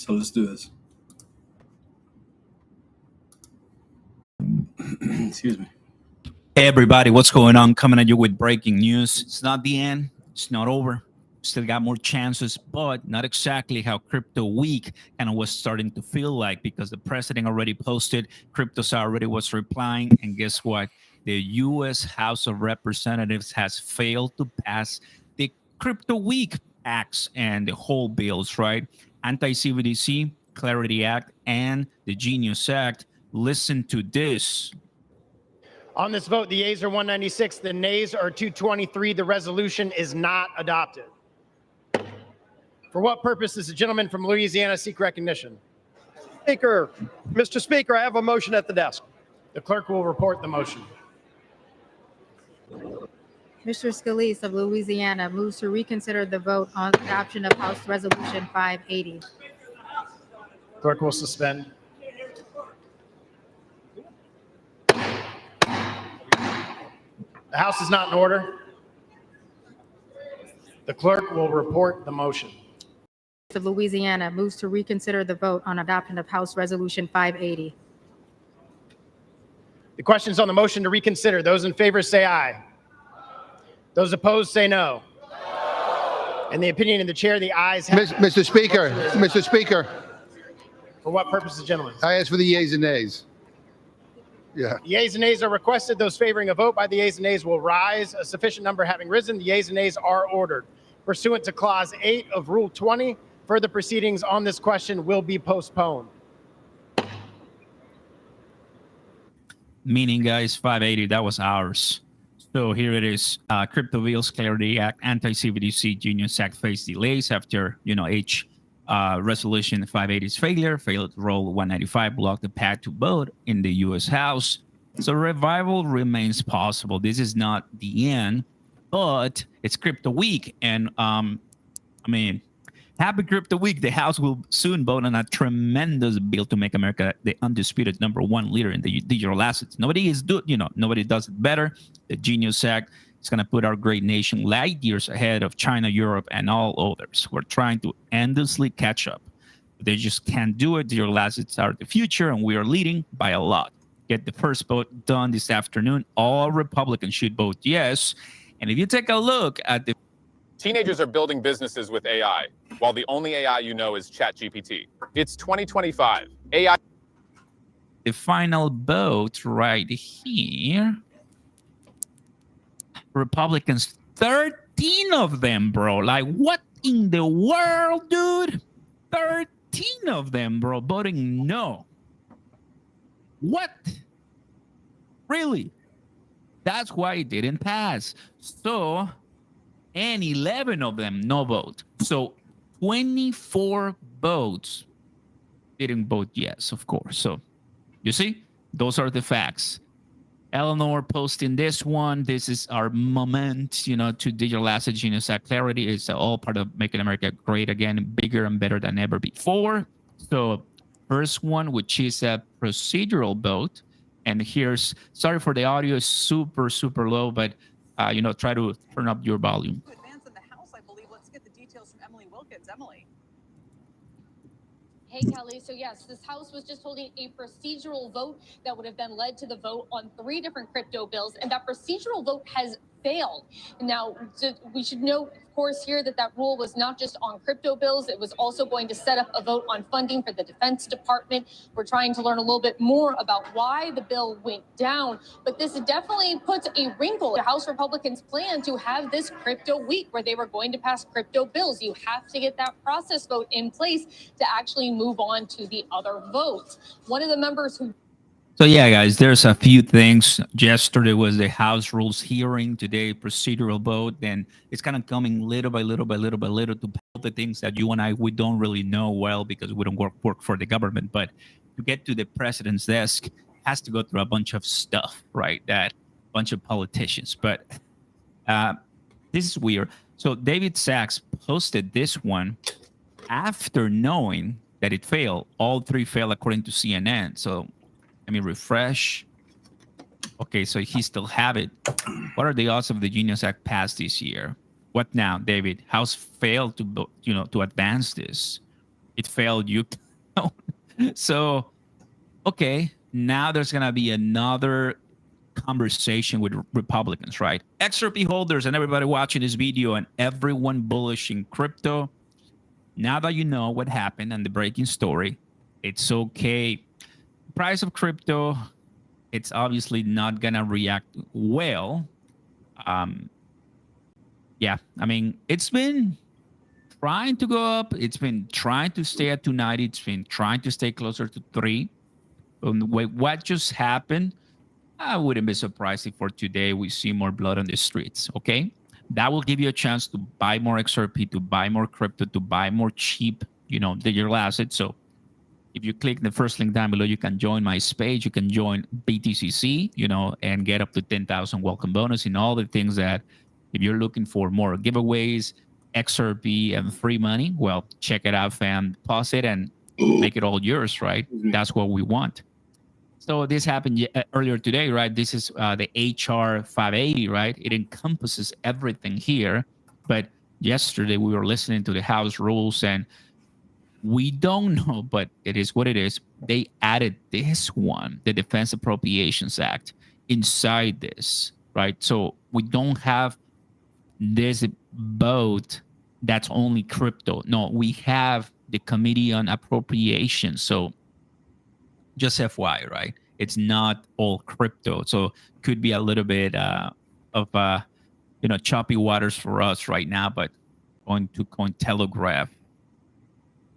So let's do this. Excuse me. Hey everybody, what's going on? Coming at you with breaking news. It's not the end. It's not over. Still got more chances, but not exactly how crypto week kind of was starting to feel like, because the president already posted, cryptos already was replying, and guess what? The U.S. House of Representatives has failed to pass the crypto week acts and the whole bills, right? Anti-CBDC, Clarity Act, and the Genius Act. Listen to this. On this vote, the yeas are 196, the nays are 223. The resolution is not adopted. For what purpose does the gentleman from Louisiana seek recognition? Speaker, Mr. Speaker, I have a motion at the desk. The clerk will report the motion. Mr. Scalise of Louisiana moves to reconsider the vote on adoption of House Resolution 580. Clerk will suspend. The House is not in order. The clerk will report the motion. Of Louisiana moves to reconsider the vote on adoption of House Resolution 580. The questions on the motion to reconsider. Those in favor say aye. Those opposed say no. And the opinion of the chair, the ayes have. Mr. Speaker. For what purpose, the gentleman? I ask for the yeas and nays. Yeah. The yeas and nays are requested. Those favoring a vote by the yeas and nays will rise. A sufficient number having risen, the yeas and nays are ordered. Pursuant to Clause 8 of Rule 20, further proceedings on this question will be postponed. Meaning, guys, 580, that was ours. So here it is. Crypto Bills Clarity Act, Anti-CBDC Genius Act face delays after, Resolution 580's failure, failed to roll 195, blocked the path to vote in the U.S. House. So revival remains possible. This is not the end, but it's Crypto Week. And, happy Crypto Week. The House will soon vote on a tremendous bill to make America the undisputed #1 leader in the digital assets. Nobody does it better. The Genius Act is going to put our great nation light years ahead of China, Europe, and all others. We're trying to endlessly catch up. They just can't do it. Digital assets are the future, and we are leading by a lot. Get the first vote done this afternoon. All Republicans should vote yes. And if you take a look at the Teenagers are building businesses with AI, while the only AI you know is ChatGPT. It's 2025. AI. The final vote right here. Republicans, 13 of them, bro. Like, what in the world, dude? 13 of them, bro, voting no. What? Really? That's why it didn't pass. So, and 11 of them no vote. So 24 votes didn't vote yes, of course. So you see, those are the facts. Eleanor posting this one. This is our moment, to digital asset Genius Act clarity. It's all part of making America great again, bigger and better than ever before. So first one, which is a procedural vote. And here's, sorry for the audio, is super, super low, but try to turn up your volume. To advance in the House, I believe. Let's get the details from Emily Wilkins. Emily. Hey, Kelly. So yes, this House was just holding a procedural vote that would have then led to the vote on 3 different crypto bills, and that procedural vote has failed. Now, we should note, of course, here that rule was not just on crypto bills. It was also going to set up a vote on funding for the Defense Department. We're trying to learn a little bit more about why the bill went down, but this definitely puts a wrinkle in House Republicans' plan to have this crypto week where they were going to pass crypto bills. You have to get that process vote in place to actually move on to the other votes. One of the members who So yeah, guys, there's a few things. Yesterday was the House Rules hearing. Today, procedural vote. Then it's kind of coming little by little to the things that you and I, we don't really know well because we don't work for the government. But to get to the president's desk, has to go through a bunch of stuff, right? That bunch of politicians. But this is weird. So David Sachs posted this one after knowing that it failed. All 3 failed according to CNN. So let me refresh. Okay, so he still have it. What are the odds of the Genius Act passed this year? What now, David? House failed to advance this. it failed you. So, okay, now there's going to be another conversation with Republicans, right? XRP holders and everybody watching this video and everyone bullish in crypto. Now that you know what happened and the breaking story, it's okay. Price of crypto, it's obviously not going to react well. Yeah, I mean, it's been trying to go up. It's been trying to stay at 290. It's been trying to stay closer to 3. What just happened? I wouldn't be surprised if for today we see more blood on the streets, okay? That will give you a chance to buy more XRP, to buy more crypto, to buy more cheap, digital assets. So if you click the first link down below, you can join my page. You can join BTCC, and get up to 10,000 welcome bonus in all the things that if you're looking for more giveaways, XRP, and free money, well, check it out, fam. Pause it and make it all yours, right? That's what we want. So this happened earlier today, right? This is the HR 580, right? It encompasses everything here. But yesterday we were listening to the House rules and we don't know, but it is what it is. They added this one, the Defense Appropriations Act, inside this, right? So we don't have this vote that's only crypto. No, we have the Committee on Appropriations. So just FYI, right? It's not all crypto. So could be a little bit of choppy waters for us right now, but going to Cointelegraph.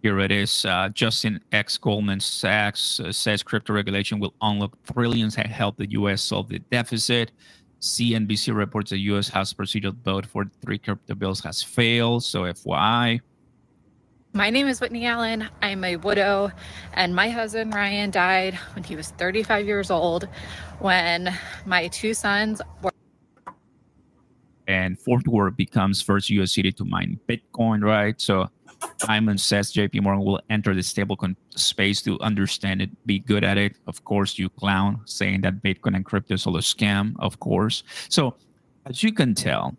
Here it is. Justin X. Goldman Sachs says crypto regulation will unlock trillions and help the U.S. solve the deficit. CNBC reports the U.S. House procedural vote for 3 crypto bills has failed. So FYI. My name is Whitney Allen. I'm a widow, and my husband Ryan died when he was 35 years old when my 2 sons were. And Fort Worth becomes first U.S. city to mine Bitcoin, right? So Simon says JP Morgan will enter the stablecoin space to understand it, be good at it. Of course, you clown, saying that Bitcoin and crypto is all a scam, of course. So as you can tell,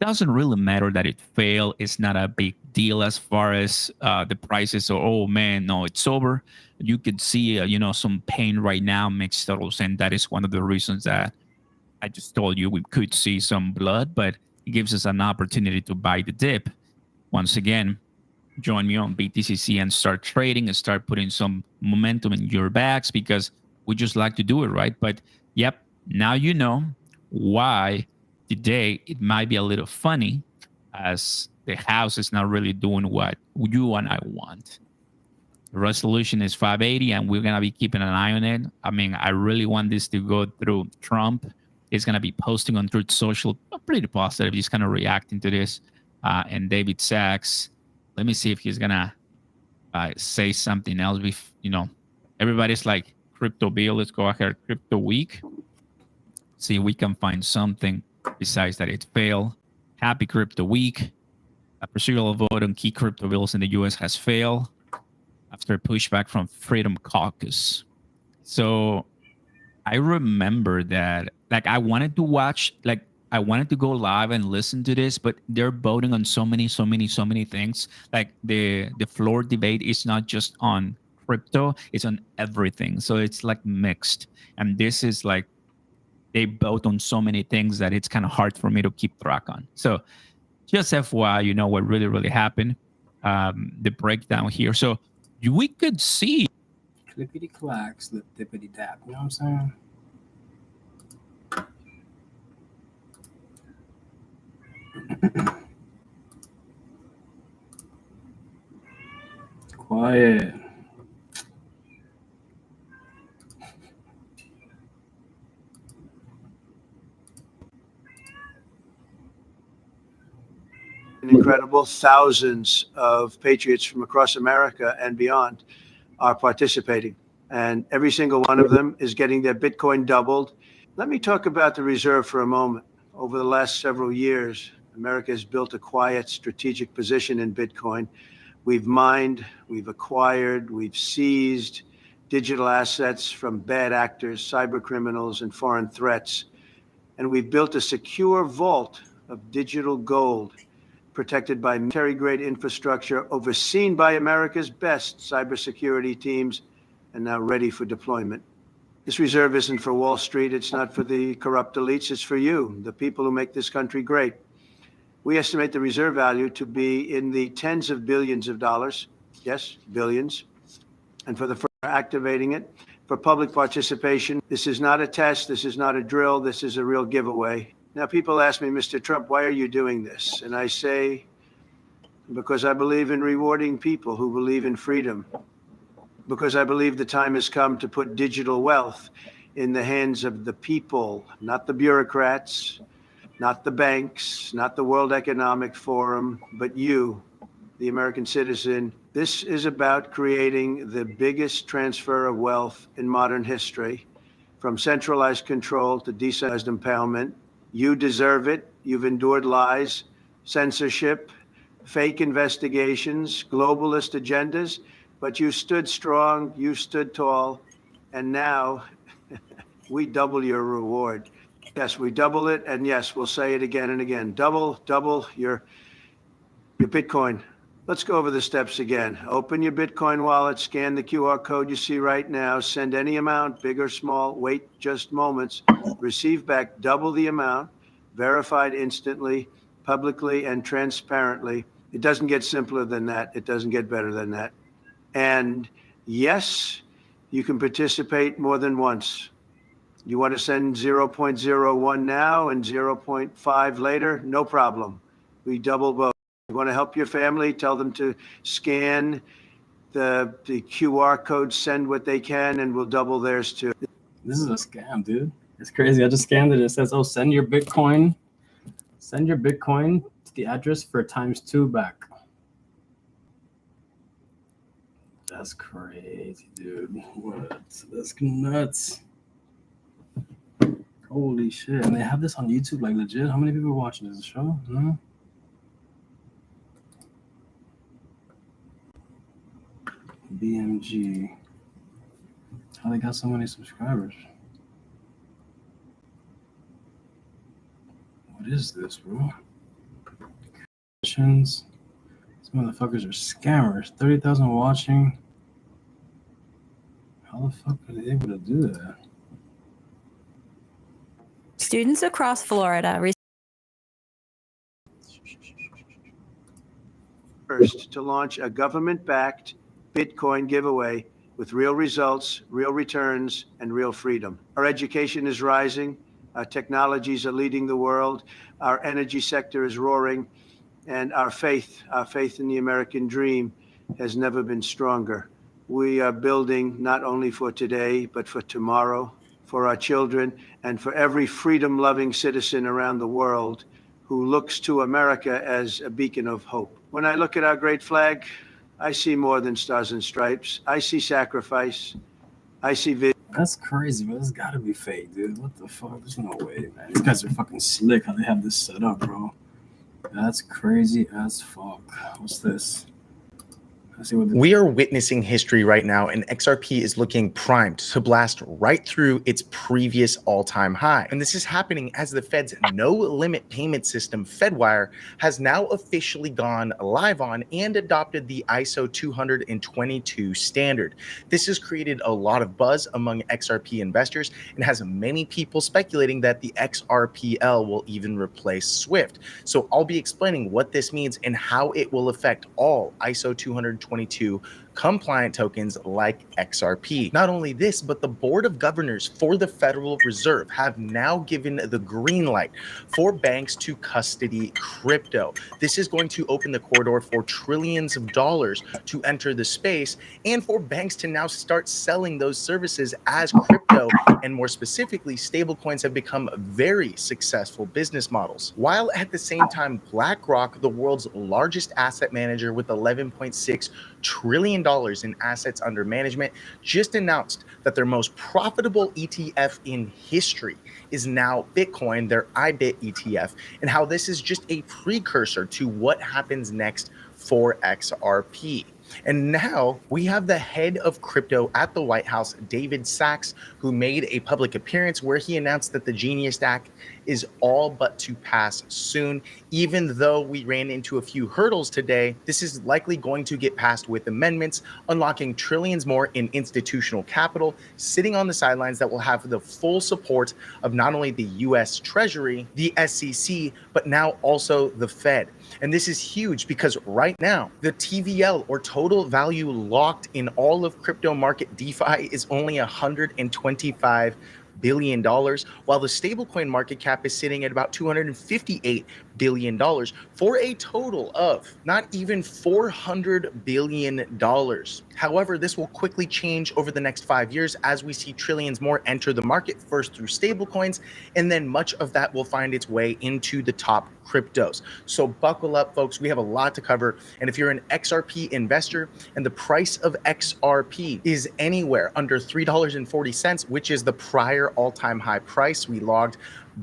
it doesn't really matter that it failed. It's not a big deal as far as the prices. So, oh man, no, it's over. You could see, some pain right now makes total sense. That is one of the reasons that I just told you we could see some blood, but it gives us an opportunity to buy the dip. Once again, join me on BTCC and start trading and start putting some momentum in your bags because we just like to do it, right? But yep, now you know why today it might be a little funny as the house is not really doing what you and I want. The resolution is 580 and we're going to be keeping an eye on it. I mean, I really want this to go through. Trump is going to be posting on Truth Social, pretty positive. He's kind of reacting to this. And David Sachs, let me see if he's going to say something else. Everybody's like, crypto bill, let's go ahead, crypto week. See if we can find something besides that it failed. Happy crypto week. A procedural vote on key crypto bills in the U.S. has failed after pushback from Freedom Caucus. So I remember that, I wanted to watch, I wanted to go live and listen to this, but they're voting on so many things. Like the floor debate is not just on crypto, it's on everything. So it's like mixed. And this is like, they vote on so many things that it's kind of hard for me to keep track on. So just FYI, what really happened, the breakdown here. So we could see. Clippity clack, slip dippity dap. You know what I'm saying? Quiet. Incredible. Thousands of patriots from across America and beyond are participating, and every single one of them is getting their Bitcoin doubled. Let me talk about the reserve for a moment. Over the last several years, America has built a quiet strategic position in Bitcoin. We've mined, we've acquired, we've seized digital assets from bad actors, cyber criminals, and foreign threats. And we've built a secure vault of digital gold protected by military-grade infrastructure, overseen by America's best cybersecurity teams, and now ready for deployment. This reserve isn't for Wall Street. It's not for the corrupt elites. It's for you, the people who make this country great. We estimate the reserve value to be in the tens of billions of dollars. Yes, billions. And for activating it, for public participation, this is not a test. This is not a drill. This is a real giveaway. Now, people ask me, Mr. Trump, why are you doing this? And I say, because I believe in rewarding people who believe in freedom. Because I believe the time has come to put digital wealth in the hands of the people, not the bureaucrats, not the banks, not the World Economic Forum, but you, the American citizen. This is about creating the biggest transfer of wealth in modern history, from centralized control to decentralized empowerment. You deserve it. You've endured lies, censorship, fake investigations, globalist agendas, but you stood strong, you stood tall, and now we double your reward. Yes, we double it, and yes, we'll say it again and again. Double your Bitcoin. Let's go over the steps again. Open your Bitcoin wallet, scan the QR code you see right now, send any amount, big or small, wait just moments, receive back double the amount, verified instantly, publicly, and transparently. It doesn't get simpler than that. It doesn't get better than that. And yes, you can participate more than once. You want to send 0.01 now and 0.5 later? No problem. We double both. You want to help your family? Tell them to scan the QR code, send what they can, and we'll double theirs too. This is a scam, dude. It's crazy. I just scanned it. It says, oh, send your Bitcoin to the address for ×2 back. That's crazy, dude. What? That's nuts. Holy shit. And they have this on YouTube, like legit. How many people are watching this show? No? BMG. How they got so many subscribers? What is this, bro? These motherfuckers are scammers. 30,000 watching. How the fuck are they able to do that? Students across Florida first to launch a government-backed Bitcoin giveaway with real results, real returns, and real freedom. Our education is rising. Our technologies are leading the world. Our energy sector is roaring. And our faith in the American dream has never been stronger. We are building not only for today, but for tomorrow, for our children, and for every freedom-loving citizen around the world who looks to America as a beacon of hope. When I look at our great flag, I see more than stars and stripes. I see sacrifice. I see vision. That's crazy, man. This gotta be fake, dude. What the fuck? There's no way, man. These guys are fucking slick how they have this set up, bro. That's crazy as fuck. What's this? We are witnessing history right now, and XRP is looking primed to blast right through its previous all-time high. And this is happening as the Fed's no-limit payment system, Fedwire, has now officially gone live on and adopted the ISO 222 standard. This has created a lot of buzz among XRP investors and has many people speculating that the XRPL will even replace SWIFT. So I'll be explaining what this means and how it will affect all ISO 222 compliant tokens like XRP. Not only this, but the Board of Governors for the Federal Reserve have now given the green light for banks to custody crypto. This is going to open the corridor for trillions of dollars to enter the space and for banks to now start selling those services as crypto, and more specifically, stablecoins have become very successful business models. While at the same time, BlackRock, the world's largest asset manager with $11.6 trillion in assets under management, just announced that their most profitable ETF in history is now Bitcoin, their IBIT ETF, and how this is just a precursor to what happens next for XRP. And now we have the head of crypto at the White House, David Sachs, who made a public appearance where he announced that the Genius Act is all but to pass soon. Even though we ran into a few hurdles today, this is likely going to get passed with amendments, unlocking trillions more in institutional capital sitting on the sidelines that will have the full support of not only the US Treasury, the SEC, but now also the Fed. And this is huge because right now, the TVL, or total value locked in all of crypto market DeFi, is only $125 billion, while the stablecoin market cap is sitting at about $258 billion, for a total of not even $400 billion. However, this will quickly change over the next 5 years as we see trillions more enter the market, first through stablecoins, and then much of that will find its way into the top cryptos. So buckle up, folks. We have a lot to cover. And if you're an XRP investor and the price of XRP is anywhere under $3.40, which is the prior all-time high price we logged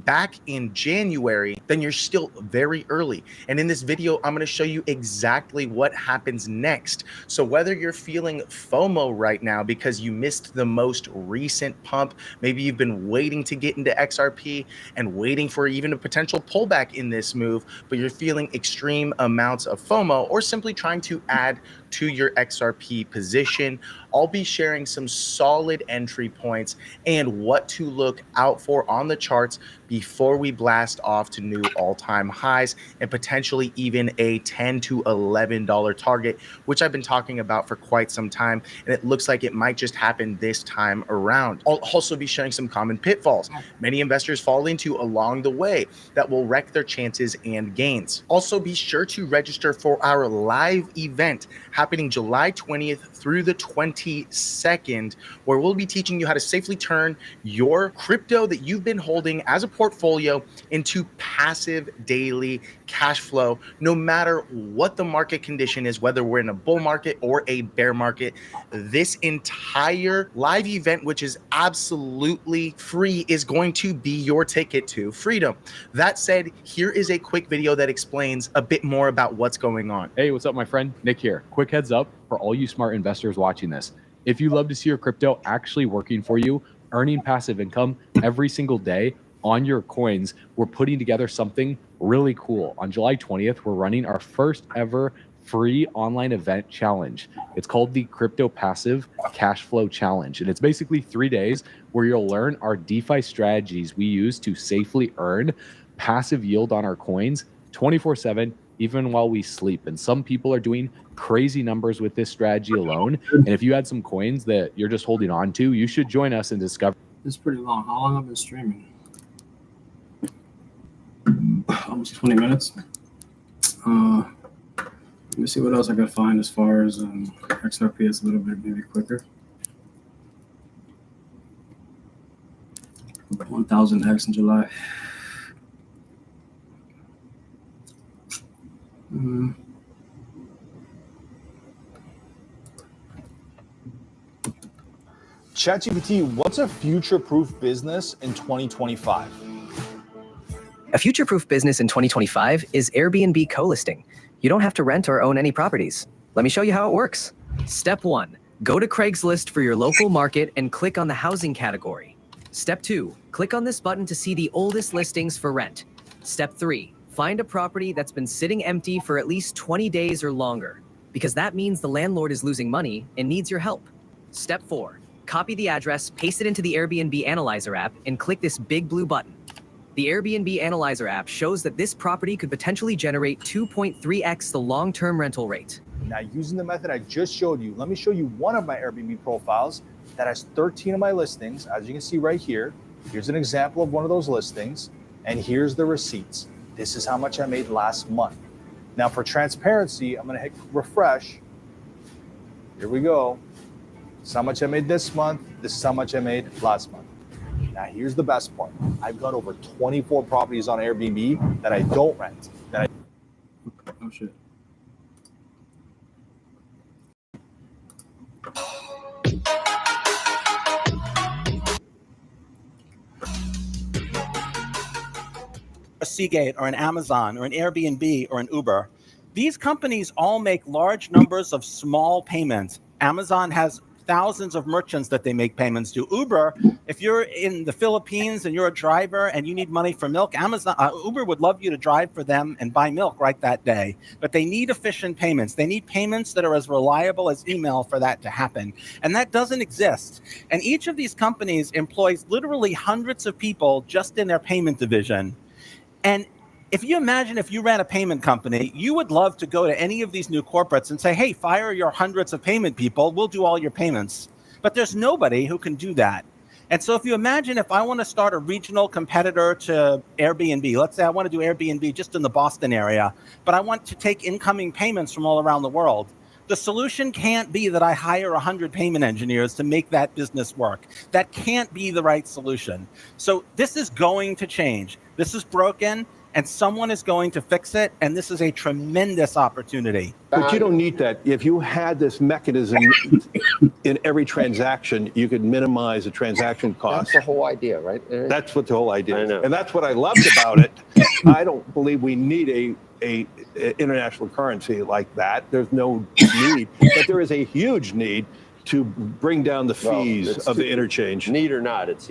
back in January, then you're still very early. And in this video, I'm going to show you exactly what happens next. So whether you're feeling FOMO right now because you missed the most recent pump, maybe you've been waiting to get into XRP and waiting for even a potential pullback in this move, but you're feeling extreme amounts of FOMO, or simply trying to add to your XRP position, I'll be sharing some solid entry points and what to look out for on the charts before we blast off to new all-time highs and potentially even a $10 to $11 target, which I've been talking about for quite some time, and it looks like it might just happen this time around. I'll also be sharing some common pitfalls many investors fall into along the way that will wreck their chances and gains. Also, be sure to register for our live event happening July 20th through the 22nd, where we'll be teaching you how to safely turn your crypto that you've been holding as a portfolio into passive daily cash flow, no matter what the market condition is, whether we're in a bull market or a bear market. This entire live event, which is absolutely free, is going to be your ticket to freedom. That said, here is a quick video that explains a bit more about what's going on. Hey, what's up, my friend? Nick here. Quick heads up for all you smart investors watching this. If you love to see your crypto actually working for you, earning passive income every single day on your coins, we're putting together something really cool. On July 20th, we're running our first ever free online event challenge. It's called the Crypto Passive Cash Flow Challenge. And it's basically 3 days where you'll learn our DeFi strategies we use to safely earn passive yield on our coins 24/7, even while we sleep. And some people are doing crazy numbers with this strategy alone. And if you had some coins that you're just holding on to, you should join us and discover. This is pretty long. How long have I been streaming? Almost 20 minutes. Let me see what else I gotta find as far as XRP. Is a little bit maybe quicker. 1,000x in July. ChatGPT, what's a future-proof business in 2025? A future-proof business in 2025 is Airbnb co-listing. You don't have to rent or own any properties. Let me show you how it works. Step 1, go to Craigslist for your local market and click on the housing category. Step 2, click on this button to see the oldest listings for rent. Step 3, find a property that's been sitting empty for at least 20 days or longer, because that means the landlord is losing money and needs your help. Step 4, copy the address, paste it into the Airbnb Analyzer app, and click this big blue button. The Airbnb Analyzer app shows that this property could potentially generate 2.3x the long-term rental rate. Now, using the method I just showed you, let me show you one of my Airbnb profiles that has 13 of my listings. As you can see right here, here's an example of one of those listings, and here's the receipts. This is how much I made last month. Now, for transparency, I'm gonna hit refresh. Here we go. This is how much I made this month. This is how much I made last month. Now, here's the best part. I've got over 24 properties on Airbnb that I don't rent. Oh, shit. A Seagate or an Amazon or an Airbnb or an Uber, these companies all make large numbers of small payments. Amazon has thousands of merchants that they make payments to. Uber, if you're in the Philippines and you're a driver and you need money for milk, Uber would love you to drive for them and buy milk right that day. But they need efficient payments. They need payments that are as reliable as email for that to happen. And that doesn't exist. And each of these companies employs literally hundreds of people just in their payment division. And if you imagine if you ran a payment company, you would love to go to any of these new corporates and say, hey, fire your hundreds of payment people. We'll do all your payments. But there's nobody who can do that. And so if you imagine if I want to start a regional competitor to Airbnb, let's say I want to do Airbnb just in the Boston area, but I want to take incoming payments from all around the world. The solution can't be that I hire 100 payment engineers to make that business work. That can't be the right solution. So this is going to change. This is broken, and someone is going to fix it, and this is a tremendous opportunity. But you don't need that. If you had this mechanism in every transaction, you could minimize the transaction cost. That's the whole idea, right? That's what the whole idea is. I know. And that's what I loved about it. I don't believe we need a international currency like that. There's no need, but there is a huge need to bring down the fees of the interchange. Need or not, it's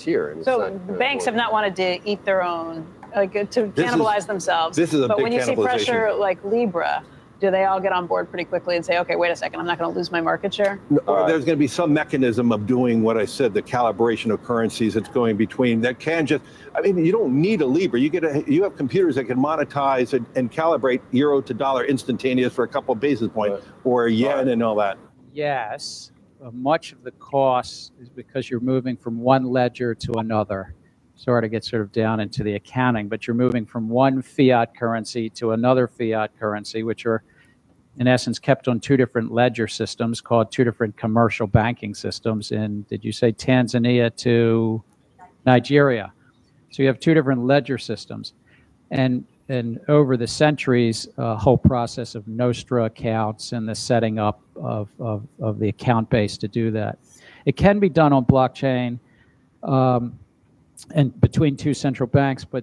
here. And So it's not, banks have not wanted to eat their own, like to cannibalize themselves. This is a but big when you see cannibalization. pressure like Libra, do they all get on board pretty quickly and say, okay, wait a second, I'm not going to lose my market share? There's going to be some mechanism of doing what I said, the calibration of currencies that's going between that can just, I mean, you don't need a Libra. You have computers that can monetize and calibrate euro to dollar instantaneous for a couple of basis points or yen and all that. Yes, much of the cost is because you're moving from one ledger to another. Sorry to get sort of down into the accounting, but you're moving from one fiat currency to another fiat currency, which are in essence kept on two different ledger systems called two different commercial banking systems in, did you say Tanzania to Nigeria? So you have two different ledger systems. And over the centuries, a whole process of Nostra accounts and the setting up of the account base to do that. It can be done on blockchain and between two central banks, but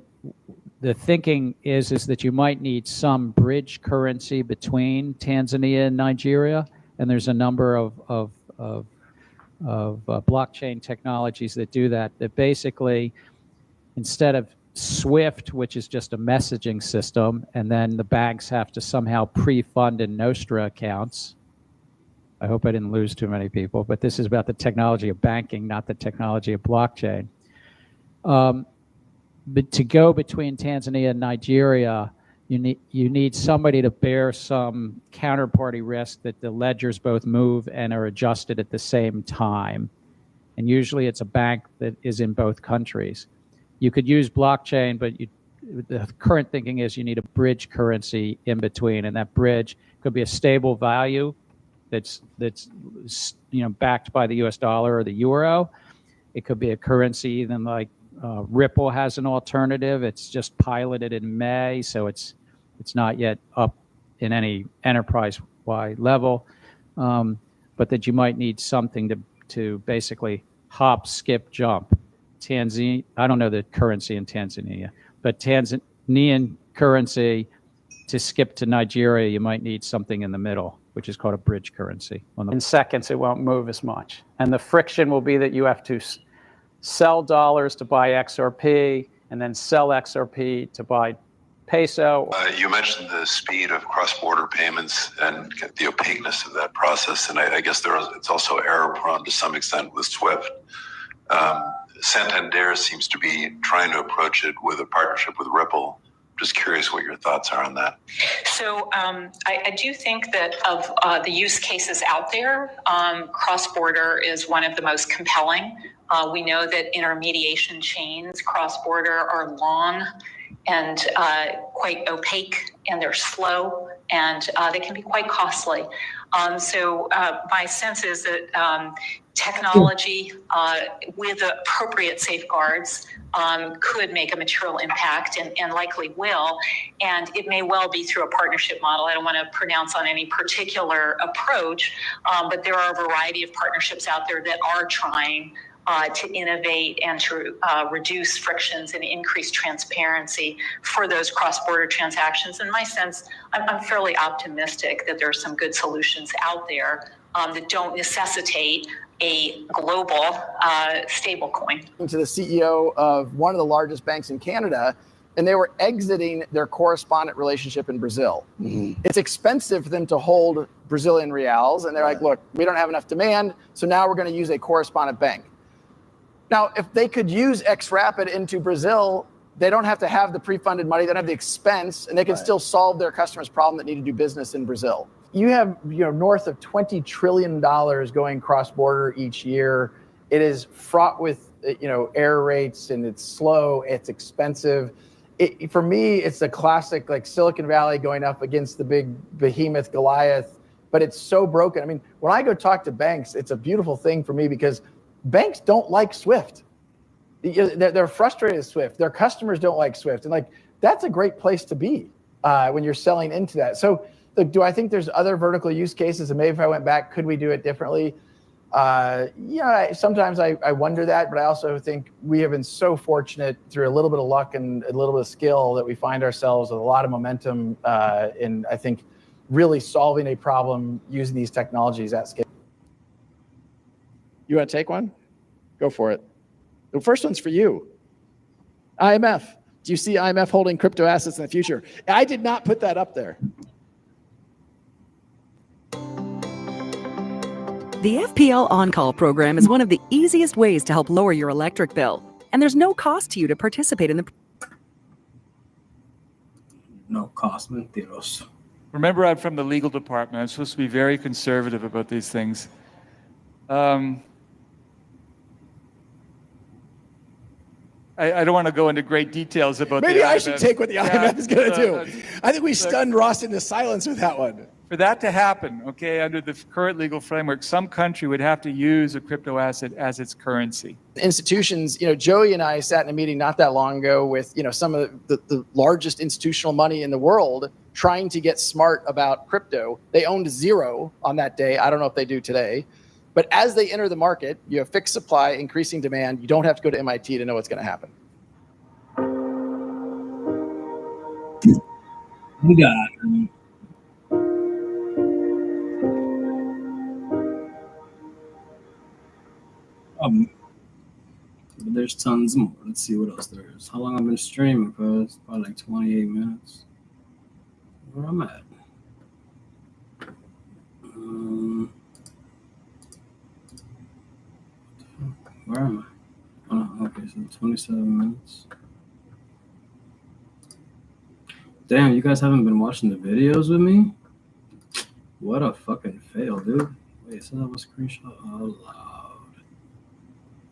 the thinking is that you might need some bridge currency between Tanzania and Nigeria, and there's a number of blockchain technologies that do that. That basically, instead of SWIFT, which is just a messaging system, and then the banks have to somehow pre-fund in Nostra accounts. I hope I didn't lose too many people, but this is about the technology of banking, not the technology of blockchain. But to go between Tanzania and Nigeria, you need somebody to bear some counterparty risk that the ledgers both move and are adjusted at the same time. And usually it's a bank that is in both countries. You could use blockchain, but the current thinking is you need a bridge currency in between, and that bridge could be a stable value that's backed by the US dollar or the euro. It could be a currency even like Ripple has an alternative. It's just piloted in May, so it's not yet up in any enterprise-wide level, but that you might need something to basically hop, skip, jump. Tanzania, I don't know the currency in Tanzania, but Tanzanian currency to skip to Nigeria, you might need something in the middle, which is called a bridge currency. In seconds, it won't move as much. And the friction will be that you have to sell dollars to buy XRP, and then sell XRP to buy peso. You mentioned the speed of cross-border payments and the opaqueness of that process, and I guess it's also error-prone to some extent with SWIFT. Santander seems to be trying to approach it with a partnership with Ripple. Just curious what your thoughts are on that. So I do think that of the use cases out there, cross-border is one of the most compelling. We know that intermediation chains cross-border are long and quite opaque, and they're slow, and they can be quite costly. So my sense is that technology with appropriate safeguards could make a material impact and likely will. And it may well be through a partnership model. I don't want to pronounce on any particular approach, but there are a variety of partnerships out there that are trying to innovate and to reduce frictions and increase transparency for those cross-border transactions. In my sense, I'm fairly optimistic that there are some good solutions out there that don't necessitate a global stable coin. To the CEO of one of the largest banks in Canada, and they were exiting their correspondent relationship in Brazil. It's expensive for them to hold Brazilian reals, and they're like, look, we don't have enough demand, so now we're going to use a correspondent bank. Now, if they could use XRapid into Brazil, they don't have to have the pre-funded money, they don't have the expense, and they can still solve their customers' problem that need to do business in Brazil. You have north of $20 trillion going cross-border each year. It is fraught with error rates, and it's slow, it's expensive. For me, it's a classic like Silicon Valley going up against the big behemoth Goliath, but it's so broken. I mean, when I go talk to banks, it's a beautiful thing for me because banks don't like Swift. They're frustrated with Swift. Their customers don't like Swift. And like, that's a great place to be when you're selling into that. So look, do I think there's other vertical use cases? And maybe if I went back, could we do it differently? Sometimes I wonder that, but I also think we have been so fortunate through a little bit of luck and a little bit of skill that we find ourselves with a lot of momentum in, I think, really solving a problem using these technologies at scale. You want to take one? Go for it. The first one's for you. IMF. Do you see IMF holding crypto assets in the future? I did not put that up there. The FPL On-Call program is one of the easiest ways to help lower your electric bill, and there's no cost to you to participate in the... No cost, mentiroso. Remember, I'm from the legal department. I'm supposed to be very conservative about these things. I don't want to go into great details about Maybe the I IMF. should take what the IMF is going to do. I think we stunned Ross into silence with that one. For that to happen, okay, under the current legal framework, some country would have to use a crypto asset as its currency. Institutions, Joey and I sat in a meeting not that long ago with, some of the largest institutional money in the world trying to get smart about crypto. They owned zero on that day. I don't know if they do today. But as they enter the market, you have fixed supply, increasing demand. You don't have to go to MIT to know what's going to happen. But there's tons more. Let's see what else there is. How long I've been streaming? Cause probably like 28 minutes. Where I'm at? Where am I? Oh, okay, so 27 minutes. Damn, you guys haven't been watching the videos with me? What a fucking fail, dude. Wait, so that was screenshot allowed.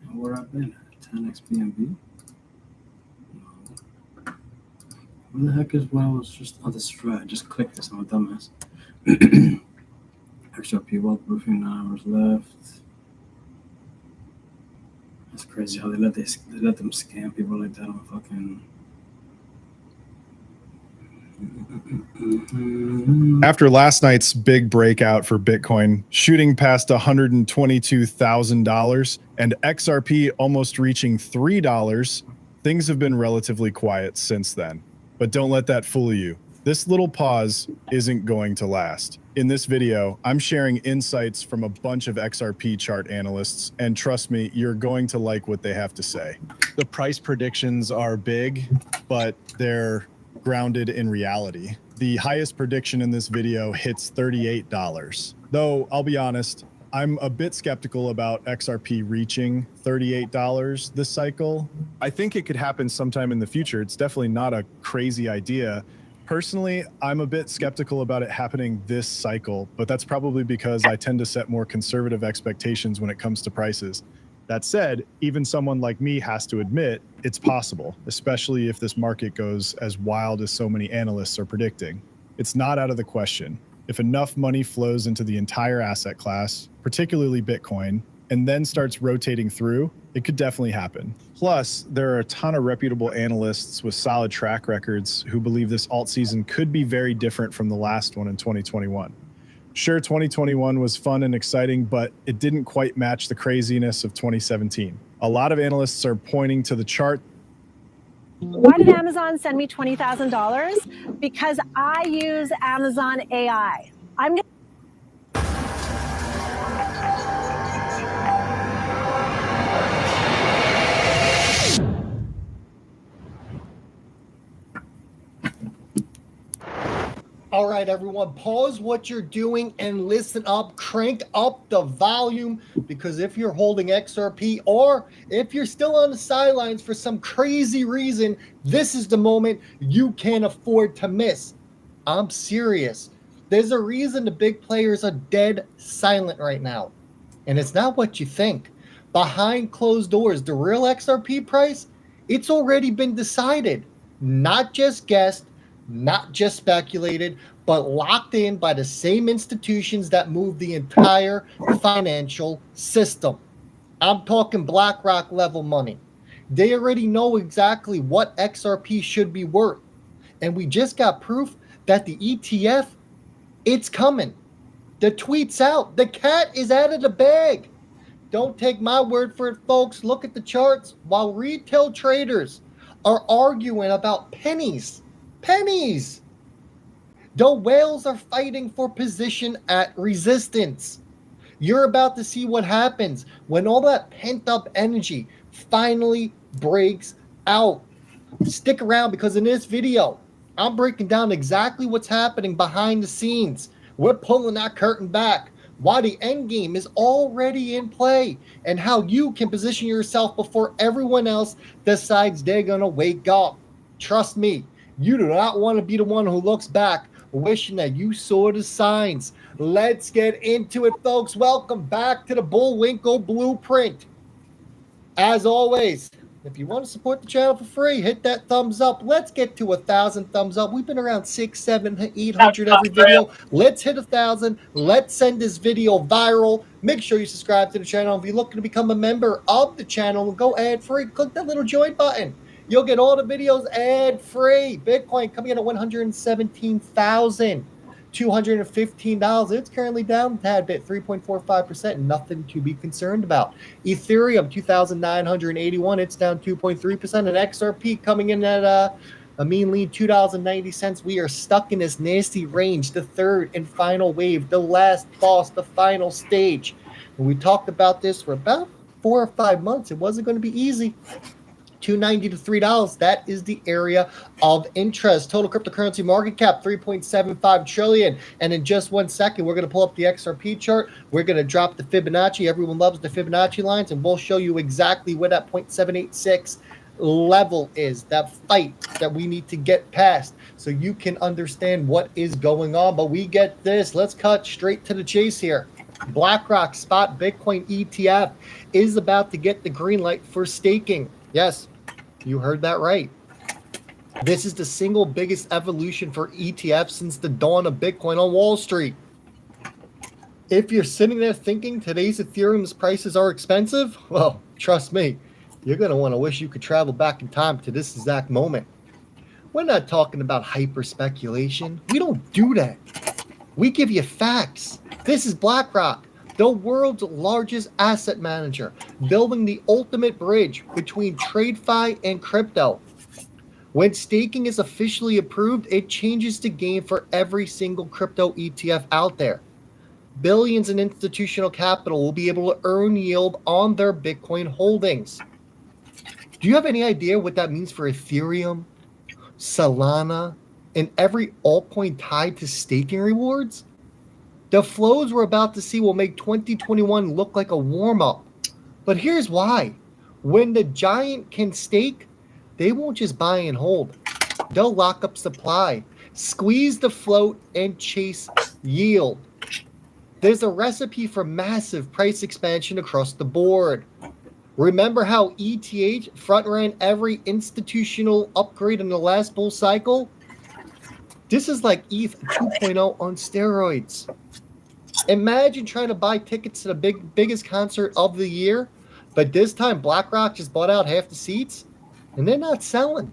And where I've been at? 10x BNB? No. Where the heck is where I was just on this thread? Just click this, I'm a dumbass. XRP wealth proofing, 9 hours left. That's crazy how they let them scam people like that on fucking. After last night's big breakout for Bitcoin, shooting past $122,000 and XRP almost reaching $3, things have been relatively quiet since then. But don't let that fool you. This little pause isn't going to last. In this video, I'm sharing insights from a bunch of XRP chart analysts, and trust me, you're going to like what they have to say. The price predictions are big, but they're grounded in reality. The highest prediction in this video hits $38. Though, I'll be honest, I'm a bit skeptical about XRP reaching $38 this cycle. I think it could happen sometime in the future. It's definitely not a crazy idea. Personally, I'm a bit skeptical about it happening this cycle, but that's probably because I tend to set more conservative expectations when it comes to prices. That said, even someone like me has to admit it's possible, especially if this market goes as wild as so many analysts are predicting. It's not out of the question. If enough money flows into the entire asset class, particularly Bitcoin, and then starts rotating through, it could definitely happen. Plus, there are a ton of reputable analysts with solid track records who believe this alt season could be very different from the last one in 2021. Sure, 2021 was fun and exciting, but it didn't quite match the craziness of 2017. A lot of analysts are pointing to the chart. Why did Amazon send me $20,000? Because I use Amazon AI. right, everyone, pause what you're doing and listen up. Crank up the volume, because if you're holding XRP or if you're still on the sidelines for some crazy reason, this is the moment you can't afford to miss. I'm serious. There's a reason the big players are dead silent right now. And it's not what you think. Behind closed doors, the real XRP price, it's already been decided. Not just guessed, not just speculated, but locked in by the same institutions that move the entire financial system. I'm talking BlackRock level money. They already know exactly what XRP should be worth. And we just got proof that the ETF, it's coming. The tweet's out. The cat is out of the bag. Don't take my word for it, folks. Look at the charts. While retail traders are arguing about pennies, the whales are fighting for position at resistance. You're about to see what happens when all that pent-up energy finally breaks out. Stick around, because in this video, I'm breaking down exactly what's happening behind the scenes. We're pulling that curtain back, why the end game is already in play, and how you can position yourself before everyone else decides they're going to wake up. Trust me, you do not want to be the one who looks back wishing that you saw the signs. Let's get into it, folks. Welcome back to the Bullwinkle Blueprint. As always, if you want to support the channel for free, hit that thumbs up. Let's get to 1,000 thumbs up. We've been around 600, 700, 800 every video. Let's hit 1,000. Let's send this video viral. Make sure you subscribe to the channel. If you're looking to become a member of the channel, go ad-free. Click that little join button. You'll get all the videos ad-free. Bitcoin coming in at $117,215. It's currently down a tad bit, 3.45%. Nothing to be concerned about. Ethereum, 2,981. It's down 2.3%. And XRP coming in at a mean lead, $2.90. We are stuck in this nasty range, the third and final wave, the last boss, the final stage. And we talked about this for about 4 or 5 months. It wasn't going to be easy. $2.90 to $3. That is the area of interest. Total cryptocurrency market cap, 3.75 trillion. And in just 1 second, we're going to pull up the XRP chart. We're going to drop the Fibonacci. Everyone loves the Fibonacci lines, and we'll show you exactly where that 0.786 level is, that fight that we need to get past so you can understand what is going on. But we get this. Let's cut straight to the chase here. BlackRock Spot Bitcoin ETF is about to get the green light for staking. Yes, you heard that right. This is the single biggest evolution for ETFs since the dawn of Bitcoin on Wall Street. If you're sitting there thinking today's Ethereum's prices are expensive, well, trust me, you're going to want to wish you could travel back in time to this exact moment. We're not talking about hyper speculation. We don't do that. We give you facts. This is BlackRock, the world's largest asset manager, building the ultimate bridge between TradeFi and crypto. When staking is officially approved, it changes the game for every single crypto ETF out there. Billions in institutional capital will be able to earn yield on their Bitcoin holdings. Do you have any idea what that means for Ethereum, Solana, and every altcoin tied to staking rewards? The flows we're about to see will make 2021 look like a warm-up. But here's why. When the giant can stake, they won't just buy and hold. They'll lock up supply, squeeze the float, and chase yield. There's a recipe for massive price expansion across the board. Remember how ETH front-ran every institutional upgrade in the last bull cycle? This is like ETH 2.0 on steroids. Imagine trying to buy tickets to the biggest concert of the year, but this time BlackRock just bought out half the seats, and they're not selling.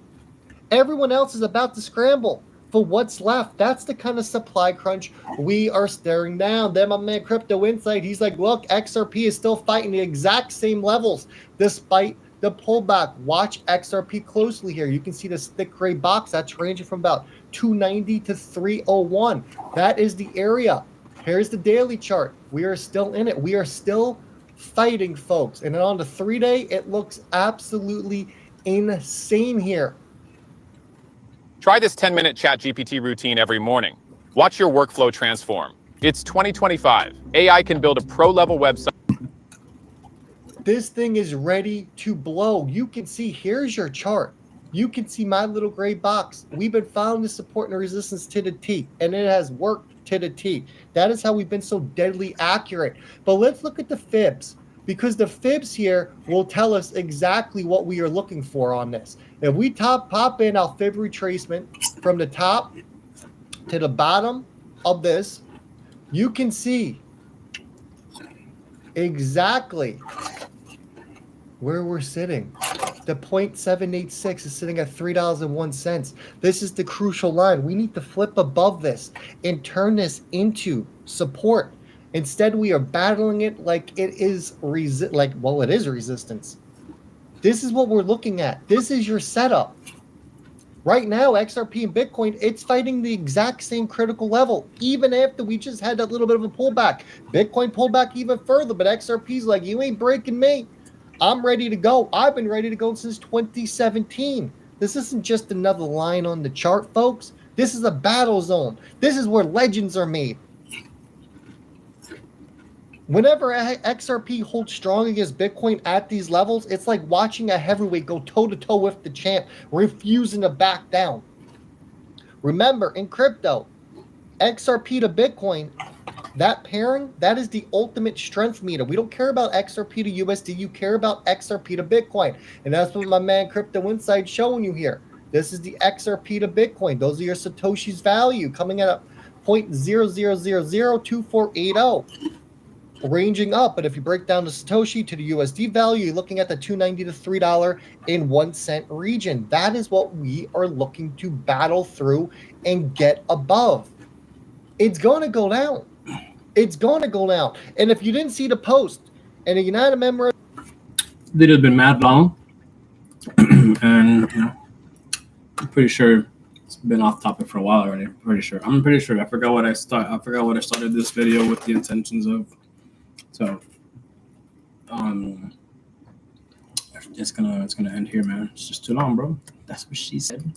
Everyone else is about to scramble for what's left. That's the kind of supply crunch we are staring down. Then my man Crypto Insight, he's like, look, XRP is still fighting the exact same levels despite the pullback. Watch XRP closely here. You can see this thick gray box that's ranging from about 290 to 301. That is the area. Here's the daily chart. We are still in it. We are still fighting, folks. And then on the 3-day, it looks absolutely insane here. Try this 10-minute ChatGPT routine every morning. Watch your workflow transform. It's 2025. AI can build a pro-level website. This thing is ready to blow. You can see, here's your chart. You can see my little gray box. We've been following the support and resistance to the T, and it has worked to the T. That is how we've been so deadly accurate. But let's look at the fibs, because the fibs here will tell us exactly what we are looking for on this. If we pop in our fib retracement from the top to the bottom of this, you can see exactly where we're sitting. The 0.786 is sitting at $3.01. This is the crucial line. We need to flip above this and turn this into support. Instead, we are battling it like it is it is resistance. This is what we're looking at. This is your setup. Right now, XRP and Bitcoin, it's fighting the exact same critical level, even after we just had that little bit of a pullback. Bitcoin pulled back even further, but XRP's like, you ain't breaking me. I'm ready to go. I've been ready to go since 2017. This isn't just another line on the chart, folks. This is a battle zone. This is where legends are made. Whenever XRP holds strong against Bitcoin at these levels, it's like watching a heavyweight go toe-to-toe with the champ, refusing to back down. Remember, in crypto, XRP to Bitcoin, that pairing, that is the ultimate strength meter. We don't care about XRP to USD. You care about XRP to Bitcoin. And that's what my man Crypto Insight showing you here. This is the XRP to Bitcoin. Those are your Satoshi's value coming at a 0.00002480. Ranging up, but if you break down the Satoshi to the USD value, you're looking at the $2.90 to $3.01 region. That is what we are looking to battle through and get above. It's going to go down. It's going to go down. And if you didn't see the post and a United member, Video has been mad long, and I'm pretty sure it's been off topic for a while already. I'm pretty sure. I forgot what I started this video with the intentions of. So, it's gonna end here, man. It's just too long, bro. That's what she said.